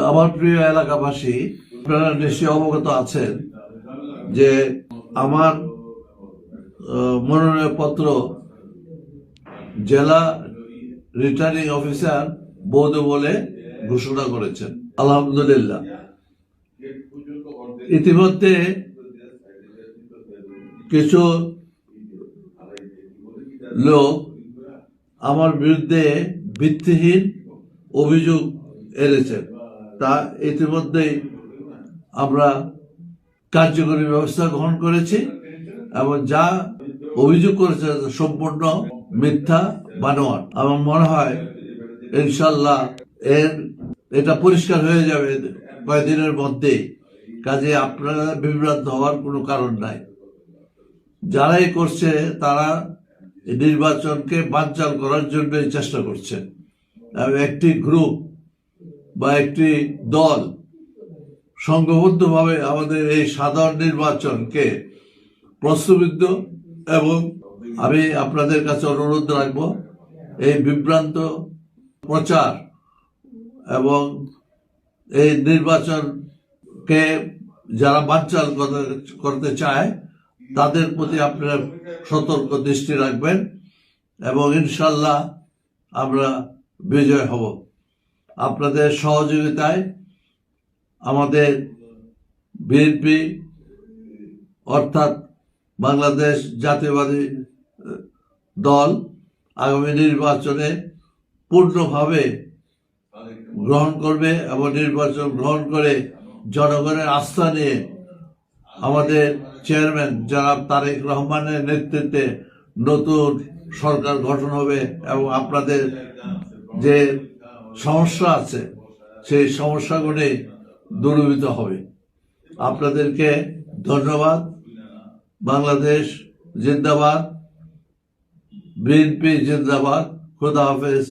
আমার প্রিয় এলাকাবাসী, আপনারা নিশ্চয়ই অবগত আছেন যে আমার মনোনয়ন পত্র জেলা রিটার্নিং অফিসার বৈধ বলে ঘোষণা করেছেন। আলহামদুলিল্লাহ। ইতিমধ্যে কিছু লোক আমার বিরুদ্ধে ভিত্তিহীন অভিযোগ এনেছেন, তা ইতিমধ্যেই আমরা কার্যকরী ব্যবস্থা গ্রহণ করেছি এবং যা অভিযোগ করেছে সম্পূর্ণ মিথ্যা বানোয়াট। আমার মনে হয় ইনশাল্লাহ এটা পরিষ্কার হয়ে যাবে কয়েকদিনের মধ্যেই। কাজে আপনারা বিভ্রান্ত হওয়ার কোনো কারণ নাই। যারাই করছে তারা নির্বাচনকে বানচাল করার জন্য চেষ্টা করছে। একটি গ্রুপ বা একটি দল সংঘবদ্ধভাবে আমাদের এই সাধারণ নির্বাচনকে প্রশ্নবিদ্ধ, এবং আমি আপনাদের কাছে অনুরোধ রাখবো এই বিভ্রান্ত প্রচার এবং এই নির্বাচনকে যারা বানচাল করতে চায় তাদের প্রতি আপনারা সতর্ক দৃষ্টি রাখবেন এবং ইনশাল্লাহ আমরা বিজয় হব। আপনাদের সহযোগিতায় আমাদের বিএনপি অর্থাৎ বাংলাদেশ জাতীয়বাদী দল আগামী নির্বাচনে পূর্ণভাবে গ্রহণ করবে এবং নির্বাচন গ্রহণ করে জনগণের আস্থা নিয়ে আমাদের চেয়ারম্যান জনাব তারেক রহমানের নেতৃত্বে নতুন সরকার গঠন হবে এবং আপনাদের যে সমস্যা আছে সেই সমস্যাগুলি দূরীভূত হবে। আপনাদেরকে ধন্যবাদ। বাংলাদেশ জিন্দাবাদ, বিএনপি জিন্দাবাদ। খুদা হাফেজ।